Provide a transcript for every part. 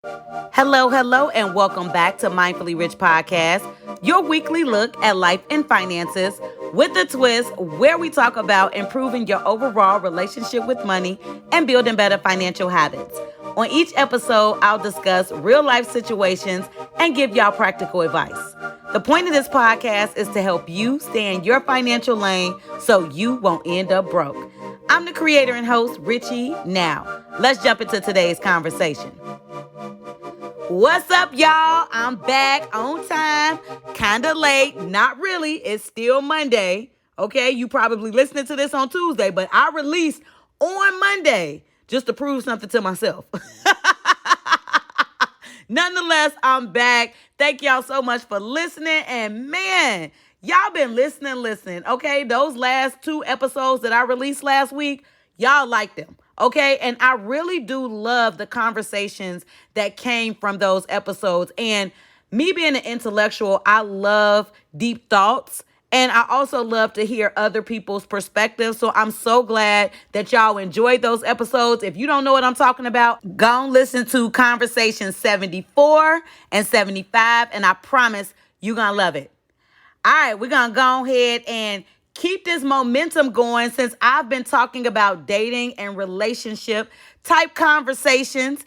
Hello, and welcome back to Mindfully Rich Podcast, your weekly look at life and finances with a twist where we talk about improving your overall relationship with money and building better financial habits. On each episode, I'll discuss real life situations and give y'all practical advice. The point of this podcast is to help you stay in your financial lane so you won't end up broke. I'm the creator and host, Richie. Now, let's jump into today's conversation. What's up, y'all? I'm back on time, kind of late. Not really. It's still Monday. Okay, you probably listening to this on Tuesday, but I released on Monday just to prove something to myself. Nonetheless, I'm back. Thank y'all so much for listening. And man, y'all been listening. Okay, those last 2 episodes that I released last week, y'all like them. Okay, and I really do love the conversations that came from those episodes. And me being an intellectual, I love deep thoughts. And I also love to hear other people's perspectives. So I'm so glad that y'all enjoyed those episodes. If you don't know what I'm talking about, go and listen to Conversation 74 and 75. And I promise you're going to love it. All right, we're going to go ahead and keep this momentum going since I've been talking about dating and relationship type conversations.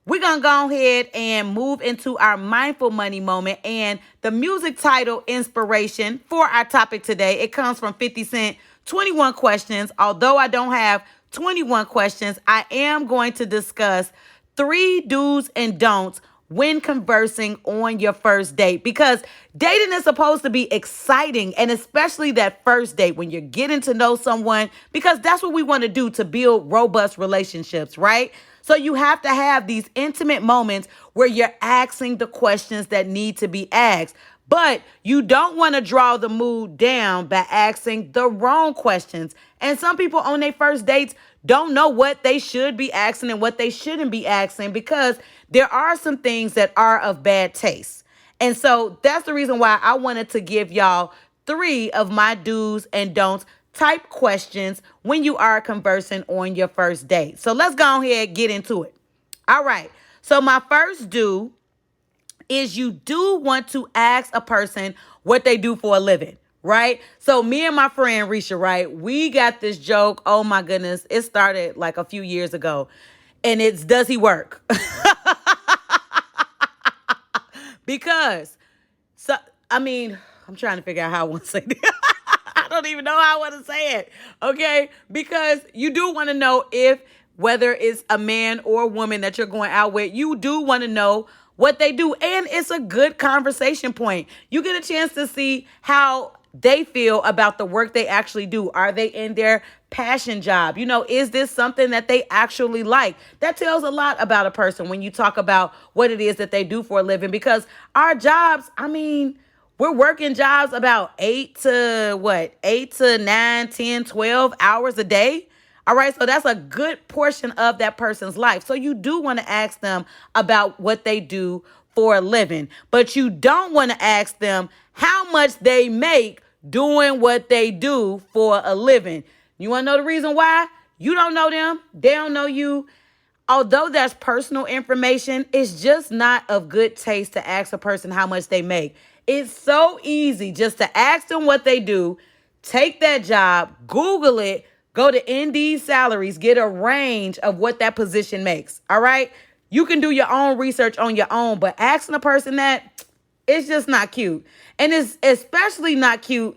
We're going to go ahead and move into our mindful money moment. And the music title inspiration for our topic today, it comes from 50 Cent, 21 Questions. Although I don't have 21 questions, I am going to discuss 3 do's and don'ts when conversing on your first date, because dating is supposed to be exciting, and especially that first date when you're getting to know someone, because that's what we want to do to build robust relationships, right? So you have to have these intimate moments where you're asking the questions that need to be asked. But you don't want to draw the mood down by asking the wrong questions. And some people on their first dates don't know what they should be asking and what they shouldn't be asking, because there are some things that are of bad taste. And so that's the reason why I wanted to give y'all 3 of my do's and don'ts type questions when you are conversing on your first date. So let's go ahead and get into it. All right. So my first do is you do want to ask a person what they do for a living, right? So me and my friend Risha, right, we got this joke. Oh my goodness. It started like a few years ago. And it's, does he work? Because, I'm trying to figure out how I want to say this. I don't even know how I want to say it. Okay. Because you do want to know if, whether it's a man or a woman that you're going out with, you do want to know what they do. And it's a good conversation point. You get a chance to see how they feel about the work they actually do. Are they in their passion job? Is this something that they actually like? That tells a lot about a person when you talk about what it is that they do for a living, because our jobs, we're working jobs about 8 to 9, 10, 12 hours a day. All right. So that's a good portion of that person's life. So you do want to ask them about what they do for a living, but you don't want to ask them how much they make doing what they do for a living. You want to know the reason why? You don't know them. They don't know you. Although that's personal information, it's just not of good taste to ask a person how much they make. It's so easy just to ask them what they do, take that job, Google it, go to Indeed salaries, get a range of what that position makes. All right. You can do your own research on your own, but asking a person that, it's just not cute. And it's especially not cute.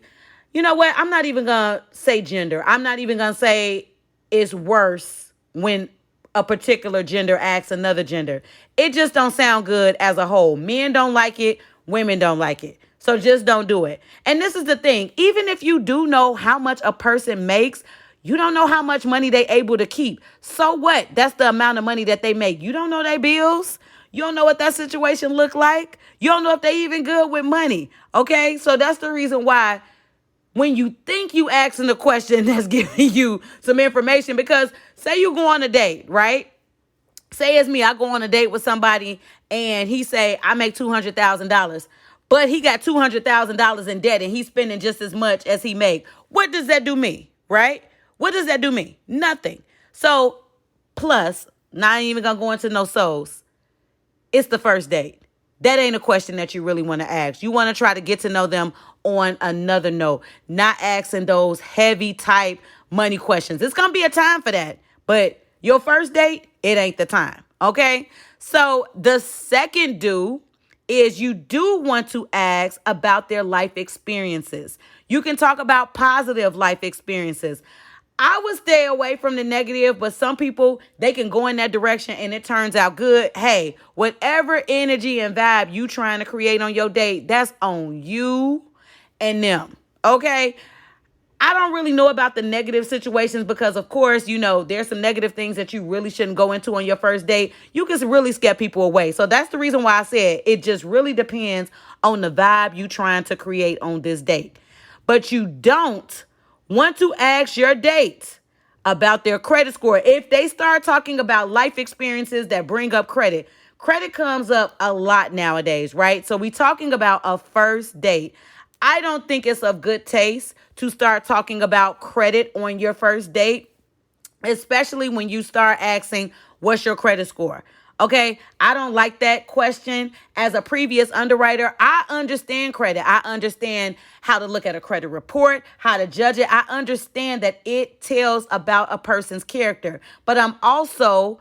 You know what? I'm not even going to say gender. I'm not even going to say it's worse when a particular gender asks another gender. It just don't sound good as a whole. Men don't like it. Women don't like it. So just don't do it. And this is the thing. Even if you do know how much a person makes, you don't know how much money they able to keep. So what? That's the amount of money that they make. You don't know their bills. You don't know what that situation look like. You don't know if they even good with money. Okay? So that's the reason why when you think you asking the question that's giving you some information, because say you go on a date, right? Say it's me, I go on a date with somebody and he say, I make $200,000, but he got $200,000 in debt and he's spending just as much as he make. What does that do me, right? What does that do me? Nothing. So plus, not even going to go into no souls. it's the first date. That ain't a question that you really want to ask. You want to try to get to know them on another note, not asking those heavy type money questions. It's going to be a time for that. But your first date, it ain't the time. Okay? So the second do is you do want to ask about their life experiences. You can talk about positive life experiences. I would stay away from the negative, but some people, they can go in that direction and it turns out good. Hey, whatever energy and vibe you trying to create on your date, that's on you and them. Okay? I don't really know about the negative situations because, of course, there's some negative things that you really shouldn't go into on your first date. You can really scare people away. So that's the reason why I said it just really depends on the vibe you trying to create on this date. But you don't want to ask your date about their credit score. If they start talking about life experiences that bring up credit, credit comes up a lot nowadays, right? So we talking about a first date. I don't think it's of good taste to start talking about credit on your first date, especially when you start asking, what's your credit score? Okay, I don't like that question. As a previous underwriter, I understand credit. I understand how to look at a credit report, how to judge it. I understand that it tells about a person's character. But I'm also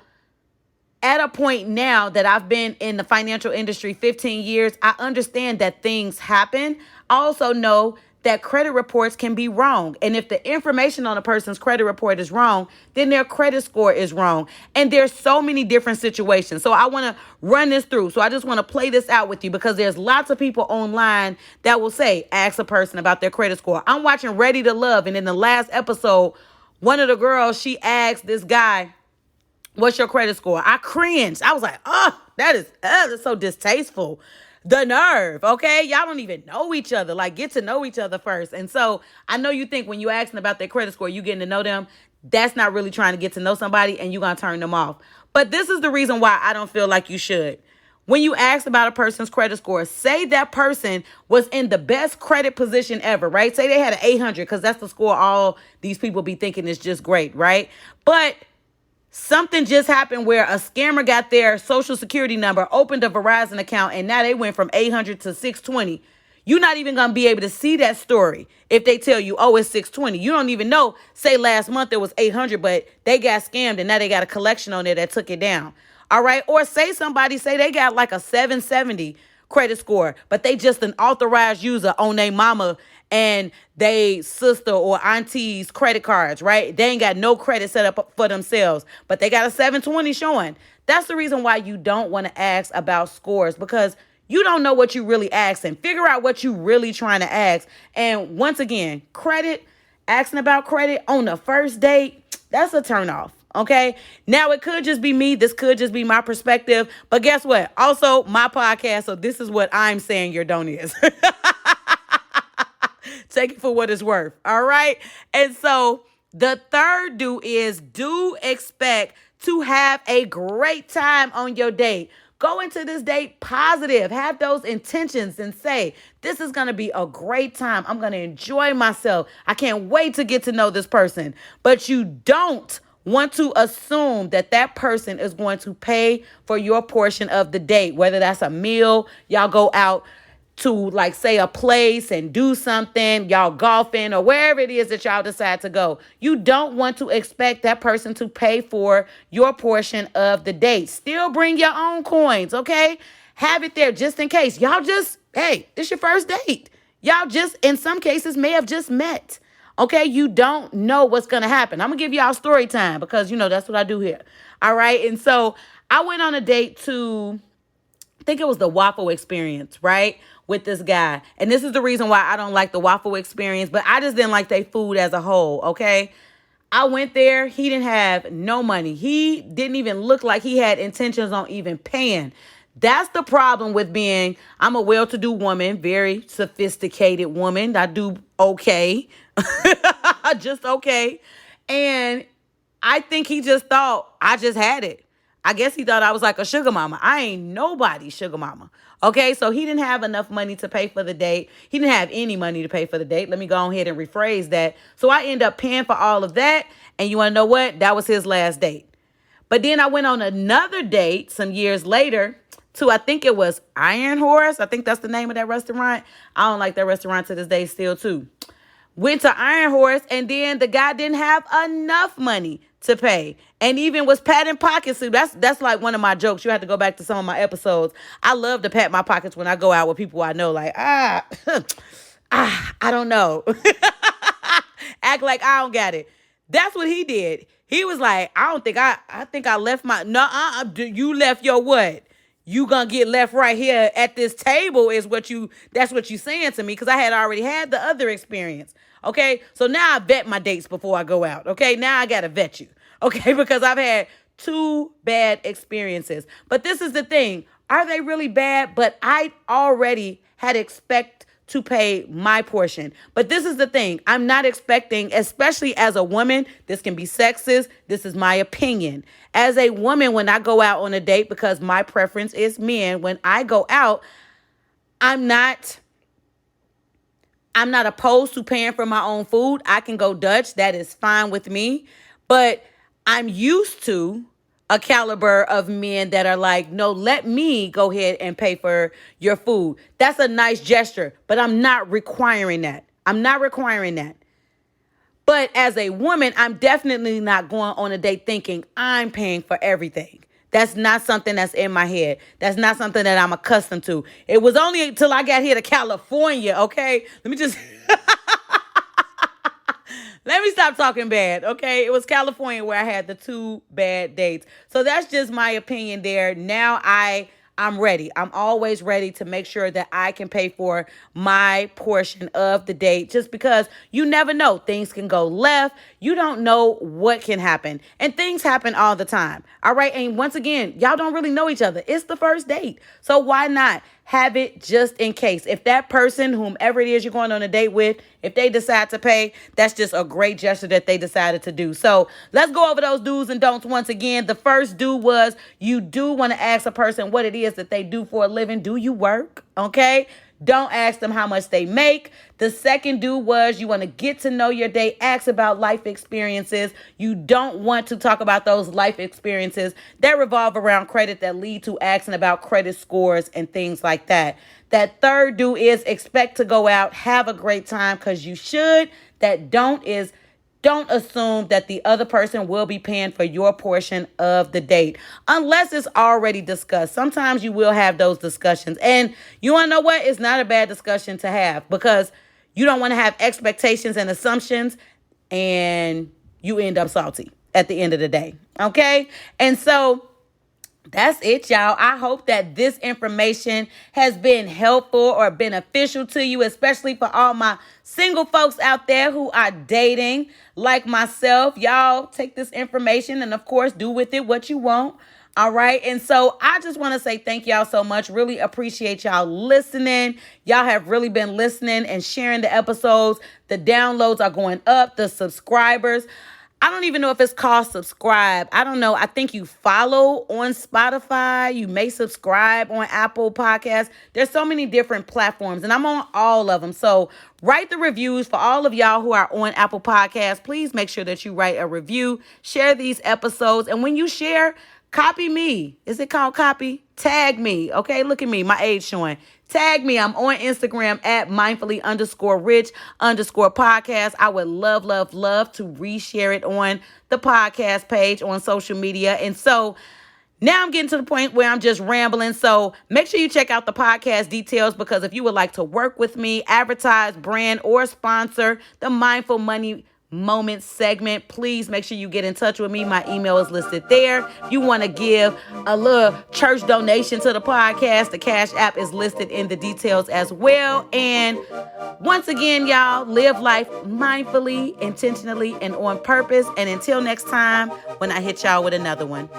at a point now that I've been in the financial industry 15 years, I understand that things happen. I also know that credit reports can be wrong. And if the information on a person's credit report is wrong, then their credit score is wrong. And there's so many different situations. So I want to run this through. So I just want to play this out with you because there's lots of people online that will say, ask a person about their credit score. I'm watching Ready to Love. And in the last episode, one of the girls, she asked this guy, what's your credit score? I cringed. I was like, that's so distasteful. The nerve, okay? Y'all don't even know each other. Like, get to know each other first. And so I know you think when you asking about their credit score, you getting to know them. That's not really trying to get to know somebody and you're going to turn them off. But this is the reason why I don't feel like you should. When you ask about a person's credit score, say that person was in the best credit position ever, right? Say they had an 800 because that's the score all these people be thinking is just great, right? But something just happened where a scammer got their social security number, opened a Verizon account, and now they went from 800 to 620. You're not even going to be able to see that story if they tell you, oh, it's 620. You don't even know. Say last month it was 800, but they got scammed and now they got a collection on there that took it down. All right. Or say they got like a 770 credit score, but they just an authorized user on their mama and they sister or auntie's credit cards, right? They ain't got no credit set up for themselves, but they got a 720 showing. That's the reason why you don't want to ask about scores because you don't know what you really asking. Figure out what you really trying to ask. And once again, asking about credit on the first date, that's a turnoff. Okay. Now it could just be me. This could just be my perspective, but guess what? Also my podcast. So this is what I'm saying your don't is. Take it for what it's worth. All right. And so the third do is do expect to have a great time on your date. Go into this date positive. Have those intentions and say, this is going to be a great time. I'm going to enjoy myself. I can't wait to get to know this person. But you don't want to assume that person is going to pay for your portion of the date, whether that's a meal, y'all go out to like say a place and do something, y'all golfing or wherever it is that y'all decide to go. You don't want to expect that person to pay for your portion of the date. Still bring your own coins, okay? Have it there just in case. Hey, this your first date. Y'all just, in some cases, may have just met. Okay, you don't know what's going to happen. I'm going to give y'all story time because, that's what I do here. All right, and so I went on a date to, I think it was the waffle experience, right, with this guy. And this is the reason why I don't like the waffle experience, but I just didn't like their food as a whole, okay? I went there. He didn't have no money. He didn't even look like he had intentions on even paying. That's the problem with I'm a well-to-do woman, very sophisticated woman. I do okay, just okay. And I think he just thought I just had it. I guess he thought I was like a sugar mama. I ain't nobody's sugar mama. Okay, so he didn't have enough money to pay for the date. He didn't have any money to pay for the date. Let me go ahead and rephrase that. So I end up paying for all of that. And you want to know what? That was his last date. But then I went on another date some years later. to, I think it was Iron Horse. I think that's the name of that restaurant. I don't like that restaurant to this day still too. Went to Iron Horse, and then the guy didn't have enough money to pay, and even was patting pockets. So that's like one of my jokes. You have to go back to some of my episodes. I love to pat my pockets when I go out with people I know. Like I don't know. Act like I don't got it. That's what he did. He was like, I think I left my, no, you left your what? You gonna get left right here at this table that's what you saying to me, because I had already had the other experience. Okay, so now I vet my dates before I go out. Okay, now I gotta vet you. Okay, because I've had 2 bad experiences. But this is the thing. Are they really bad? But I already had expect to pay my portion. But this is the thing. I'm not expecting, especially as a woman, this can be sexist. This is my opinion. As a woman, when I go out on a date, because my preference is men, when I go out, I'm not opposed to paying for my own food. I can go Dutch. That is fine with me. But I'm used to a caliber of men that are like, no, let me go ahead and pay for your food. That's a nice gesture, but I'm not requiring that. But as a woman, I'm definitely not going on a date thinking I'm paying for everything. That's not something that's in my head. That's not something that I'm accustomed to. It was only until I got here to California, okay? Let me stop talking bad, okay? It was California where I had the 2 bad dates. So that's just my opinion there. Now I'm ready. I'm always ready to make sure that I can pay for my portion of the date, just because you never know. Things can go left. You don't know what can happen. And things happen all the time. All right. And once again, y'all don't really know each other. It's the first date. So why not have it just in case? If that person, whomever it is you're going on a date with, if they decide to pay, that's just a great gesture that they decided to do. So let's go over those do's and don'ts once again. The first do was, you do want to ask a person what it is that they do for a living. Do you work? Okay. Don't ask them how much they make. The second do was, you want to get to know your date. Ask about life experiences. You don't want to talk about those life experiences that revolve around credit, that lead to asking about credit scores and things like that. That third do is, expect to go out, have a great time, because you should. That don't is, don't assume that the other person will be paying for your portion of the date unless it's already discussed. Sometimes you will have those discussions. And you want to know what? It's not a bad discussion to have, because you don't want to have expectations and assumptions and you end up salty at the end of the day. Okay? And so that's it, y'all. I hope that this information has been helpful or beneficial to you, especially for all my single folks out there who are dating like myself. Y'all take this information and, of course, do with it what you want. All right. And so I just want to say thank y'all so much. Really appreciate y'all listening. Y'all have really been listening and sharing the episodes. The downloads are going up. The subscribers, I don't even know if it's called subscribe. I don't know. I think you follow on Spotify. You may subscribe on Apple Podcasts. There's so many different platforms, and I'm on all of them. So write the reviews for all of y'all who are on Apple Podcasts. Please make sure that you write a review. Share these episodes. And when you share, copy me. Is it called copy? Tag me. Okay, look at me. My age showing. Tag me. I'm on Instagram at mindfully_rich_podcast. I would love to reshare it on the podcast page on social media. And so now I'm getting to the point where I'm just rambling. So make sure you check out the podcast details, because if you would like to work with me, advertise, brand, or sponsor the Mindful Money Moment segment, please make sure you get in touch with me. My email is listed there. If you want to give a little church donation to the podcast, the Cash App is listed in the details as well. And once again, y'all, live life mindfully, intentionally, and on purpose. And until next time, when I hit y'all with another one.